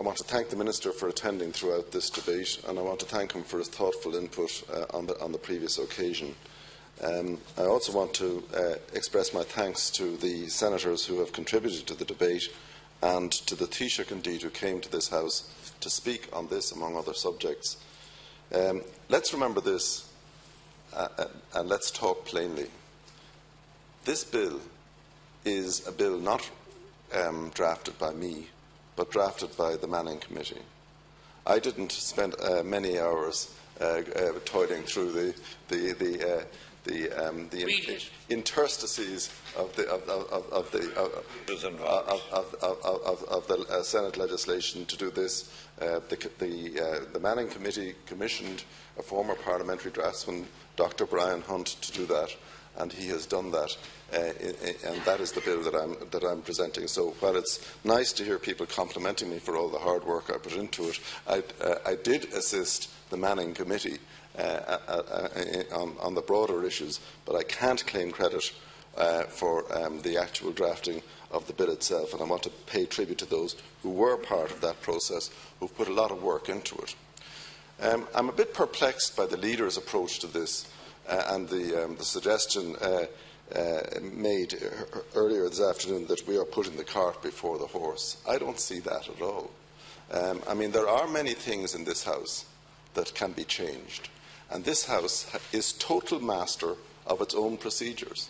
want to thank the Minister for attending throughout this debate, and I want to thank him for his thoughtful input on the previous occasion. I also want to express my thanks to the senators who have contributed to the debate and to the Taoiseach indeed who came to this House to speak on this among other subjects. Let's remember this and let's talk plainly. This bill is a bill not drafted by me but drafted by the Manning Committee. I didn't spend many hours toiling through the interstices of the Senate legislation to do this. The Manning Committee commissioned a former parliamentary draftsman, Dr. Brian Hunt, to do that, and he has done that, and that is the bill that I'm presenting. So while it's nice to hear people complimenting me for all the hard work I put into it, I did assist the Manning Committee on the broader issues, but I can't claim credit for the actual drafting of the bill itself, and I want to pay tribute to those who were part of that process, who put a lot of work into it. I'm a bit perplexed by the leader's approach to this and the suggestion made earlier this afternoon that we are putting the cart before the horse. I don't see that at all. I mean, there are many things in this House that can be changed, and this House is total master of its own procedures.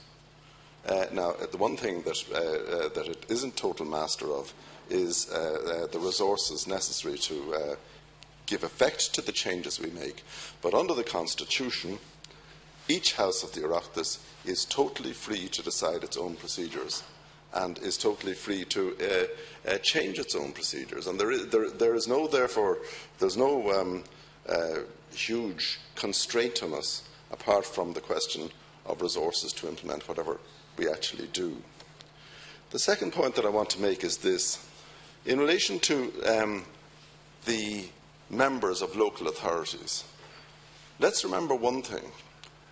Now, the one thing that it isn't total master of is the resources necessary to give effect to the changes we make. But under the Constitution, each House of the Oireachtas is totally free to decide its own procedures and is totally free to change its own procedures. And there's no huge constraint on us apart from the question of resources to implement whatever we actually do. The second point that I want to make is this. In relation to the members of local authorities, let's remember one thing,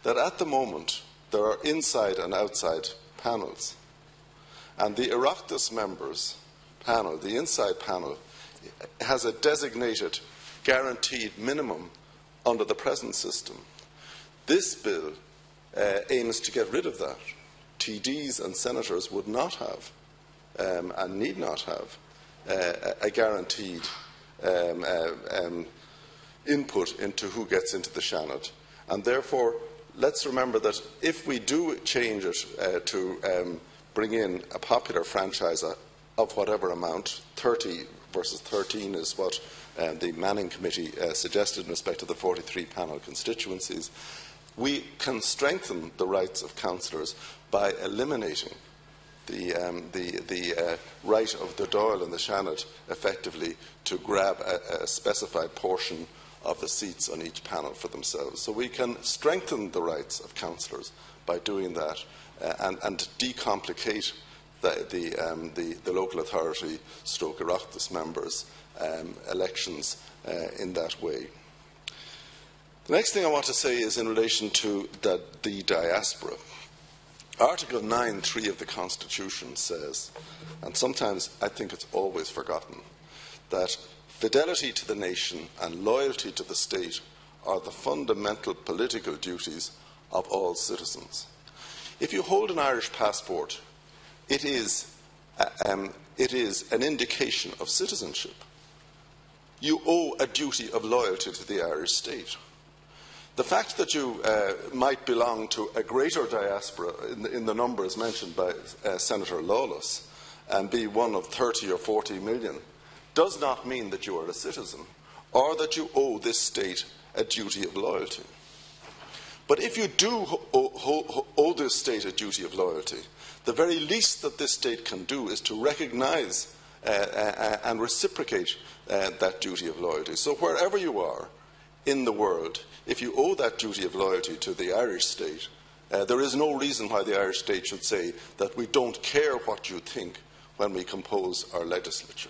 that at the moment there are inside and outside panels. And the Oireachtas members panel, the inside panel, has a designated, guaranteed minimum under the present system. This bill aims to get rid of that. TDs and senators would not have and need not have a guaranteed input into who gets into the Seanad. And therefore, let's remember that if we do change it to bring in a popular franchise of whatever amount, 30 versus 13 is what the Manning Committee suggested in respect to the 43 panel constituencies, we can strengthen the rights of councillors by eliminating the right of the Dáil and the Seanad effectively to grab a specified portion of the seats on each panel for themselves. So we can strengthen the rights of councillors by doing that and decomplicate the local authority stroke Oireachtas members' elections in that way. The next thing I want to say is in relation to the diaspora. Article 9(3) of the Constitution says, and sometimes I think it's always forgotten, that fidelity to the nation and loyalty to the state are the fundamental political duties of all citizens. If you hold an Irish passport, it is an indication of citizenship. You owe a duty of loyalty to the Irish state. The fact that you might belong to a greater diaspora in the numbers mentioned by Senator Lawless and be one of 30 or 40 million does not mean that you are a citizen or that you owe this state a duty of loyalty. But if you do owe this state a duty of loyalty, the very least that this state can do is to recognise and reciprocate that duty of loyalty. So wherever you are in the world, if you owe that duty of loyalty to the Irish state, there is no reason why the Irish state should say that we don't care what you think when we compose our legislature.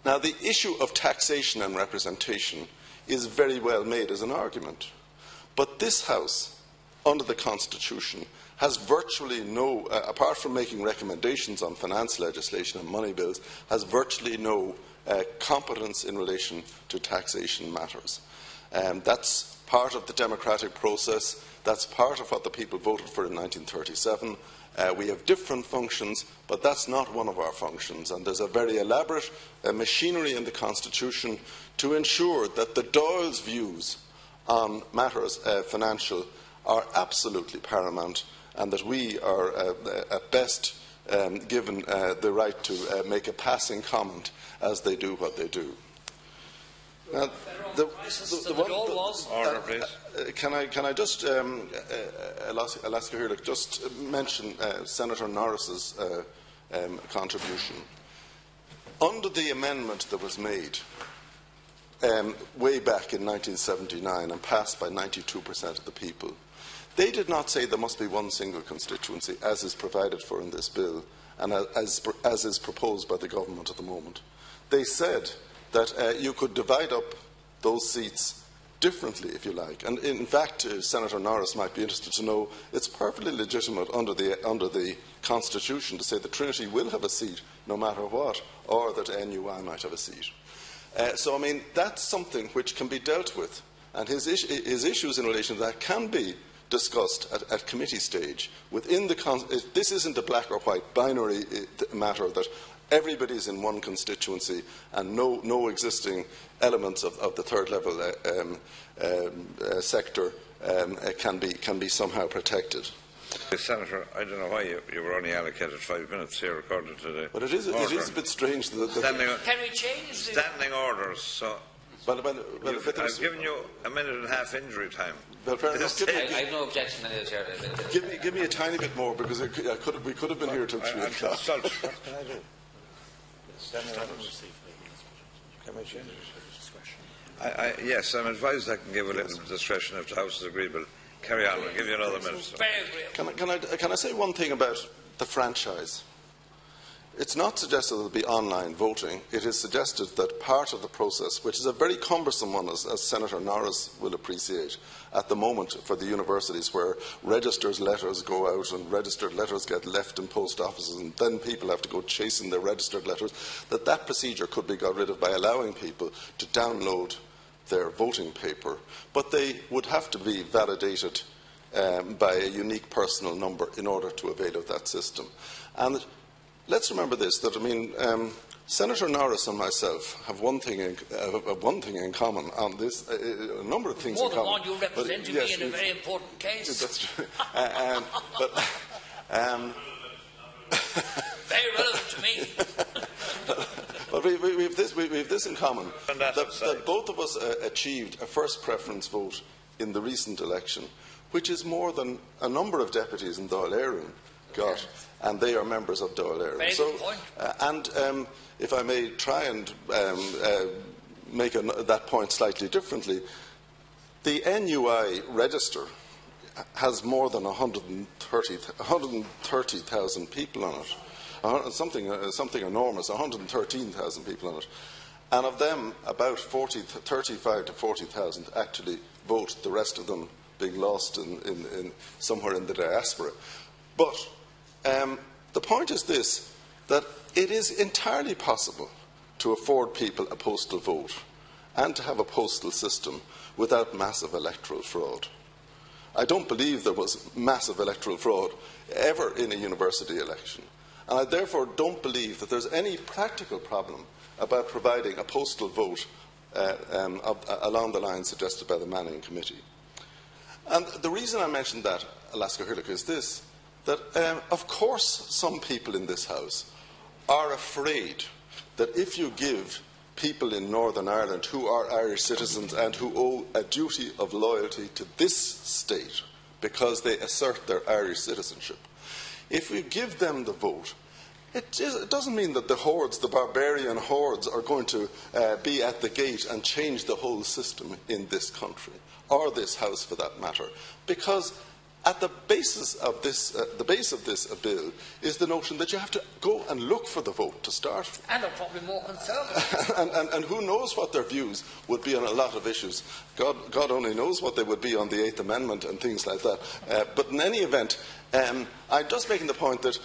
Now, the issue of taxation and representation is very well made as an argument, but this House under the Constitution, has virtually no, apart from making recommendations on finance legislation and money bills, has virtually no competence in relation to taxation matters. That's part of the democratic process. That's part of what the people voted for in 1937. We have different functions, but that's not one of our functions. And there's a very elaborate machinery in the Constitution to ensure that the Dáil's views on matters financial are absolutely paramount, and that we are at best given the right to make a passing comment as they do what they do. Can I just, Alaska here, just mention Senator Norris's contribution. Under the amendment that was made way back in 1979 and passed by 92% of the people, they did not say there must be one single constituency, as is provided for in this bill and as is proposed by the government at the moment. They said that you could divide up those seats differently, if you like. And in fact, Senator Norris might be interested to know it's perfectly legitimate under the Constitution to say that Trinity will have a seat no matter what, or that NUI might have a seat. So, I mean, that's something which can be dealt with, and his issues in relation to that can be discussed at committee stage. Within the this isn't a black or white binary matter that everybody is in one constituency and no existing elements of the third level sector can be somehow protected. Senator, I don't know why you were only allocated 5 minutes here according to the But it is a bit strange that can we change standing orders, so I've given you a minute and a half injury time. I have no objection to Chair. Give me a tiny bit more, because we could have been here till 3 o'clock. What can I do? Standing orders. Can we change it? Yes, I'm advised I can give a little discretion if the House is agreeable. Carry on, I'll give you another minute. Can I say one thing about the franchise? It's not suggested there will be online voting. It is suggested that part of the process, which is a very cumbersome one, as Senator Norris will appreciate, at the moment for the universities, where registered letters go out and registered letters get left in post offices and then people have to go chasing their registered letters, that procedure could be got rid of by allowing people to download their voting paper, but they would have to be validated by a unique personal number in order to avail of that system. And let's remember this, that, I mean, Senator Norris and myself have one thing in common on this, a number of things in common. More than one, you represent me in a very important case. That's true. Very relevant to me. But we have this in common, that both of us achieved a first preference vote in the recent election, which is more than a number of deputies in Dáil Éireann got, and they are members of Dáil Éireann. So, and if I may try and make that point slightly differently, the NUI register has more than 130,000 people on it. Something enormous, 113,000 people on it. And of them, about 35 to 40,000 actually vote, the rest of them being lost in somewhere in the diaspora. But the point is this, that it is entirely possible to afford people a postal vote and to have a postal system without massive electoral fraud. I don't believe there was massive electoral fraud ever in a university election. And I therefore don't believe that there's any practical problem about providing a postal vote along the lines suggested by the Manning Committee. And the reason I mentioned that, Alaska Hirlik, is this, that of course some people in this House are afraid that if you give people in Northern Ireland who are Irish citizens and who owe a duty of loyalty to this state because they assert their Irish citizenship, if we give them the vote, it doesn't mean that the hordes, the barbarian hordes, are going to be at the gate and change the whole system in this country, or this House for that matter, because at the basis of this, the base of this bill is the notion that you have to go and look for the vote to start with. And are probably more conservative. and who knows what their views would be on a lot of issues. God only knows what they would be on the Eighth Amendment and things like that. But in any event, I'm just making the point that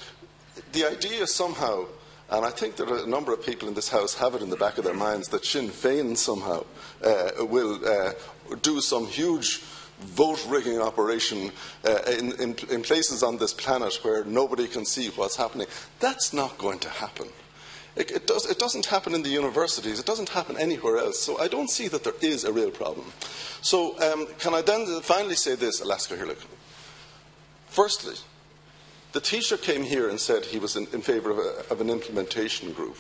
the idea somehow, and I think that a number of people in this House have it in the back of their minds, that Sinn Féin somehow will do some huge vote-rigging operation in places on this planet where nobody can see what's happening. That's not going to happen. It doesn't happen in the universities. It doesn't happen anywhere else. So I don't see that there is a real problem. So can I then finally say this, Alaska Hirlik? Firstly, the Taoiseach came here and said he was in favour of an implementation group.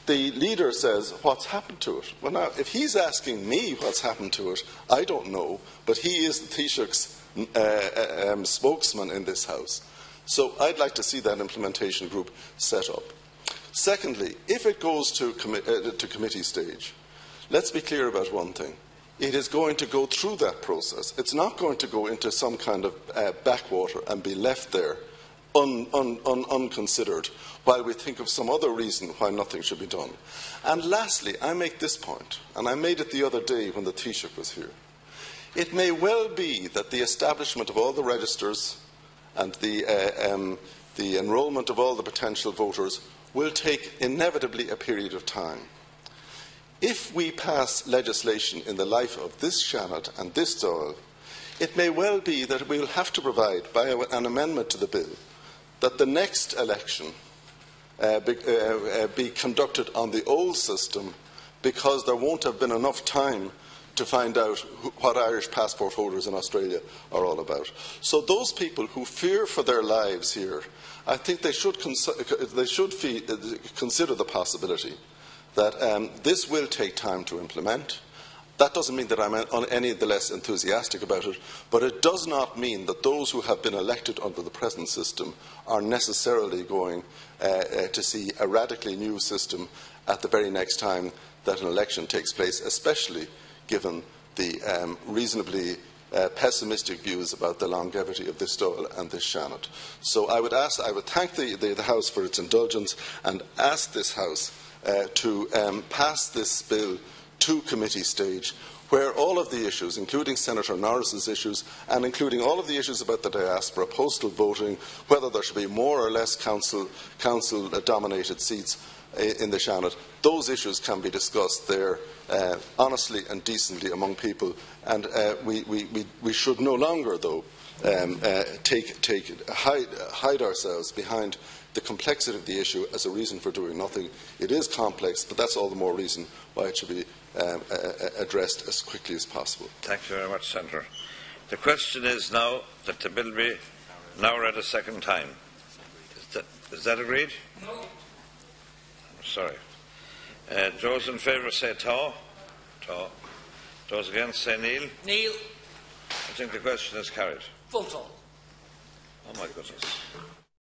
The leader says, what's happened to it? Well, now, if he's asking me what's happened to it, I don't know, but he is the Taoiseach's spokesman in this House. So I'd like to see that implementation group set up. Secondly, if it goes to committee stage, let's be clear about one thing. It is going to go through that process. It's not going to go into some kind of backwater and be left there unconsidered while we think of some other reason why nothing should be done. And lastly, I make this point, and I made it the other day when the Taoiseach was here. It may well be that the establishment of all the registers and the enrolment of all the potential voters will take inevitably a period of time. If we pass legislation in the life of this Seanad and this Dáil, it may well be that we will have to provide, by an amendment to the bill, that the next election be conducted on the old system because there won't have been enough time to find out what Irish passport holders in Australia are all about. So those people who fear for their lives here, I think they should consider the possibility that this will take time to implement. That doesn't mean that I'm any the less enthusiastic about it, but it does not mean that those who have been elected under the present system are necessarily going to see a radically new system at the very next time that an election takes place, especially given the reasonably pessimistic views about the longevity of this Dáil and this Seanad. So I would thank the House for its indulgence and ask this House to pass this bill to committee stage, where all of the issues, including Senator Norris's issues and including all of the issues about the diaspora, postal voting, whether there should be more or less council-dominated seats in the Seanad, those issues can be discussed there honestly and decently among people, and we should no longer, though, hide ourselves behind the complexity of the issue as a reason for doing nothing. It is complex, but that's all the more reason why it should be addressed as quickly as possible. Thank you very much, Senator. The question is now that the bill be now read a second time. Is that agreed? No. I'm sorry. Those in favour say Tá. Tá. Those against say Neil. Neil. I think the question is carried. Vote all. Oh my goodness.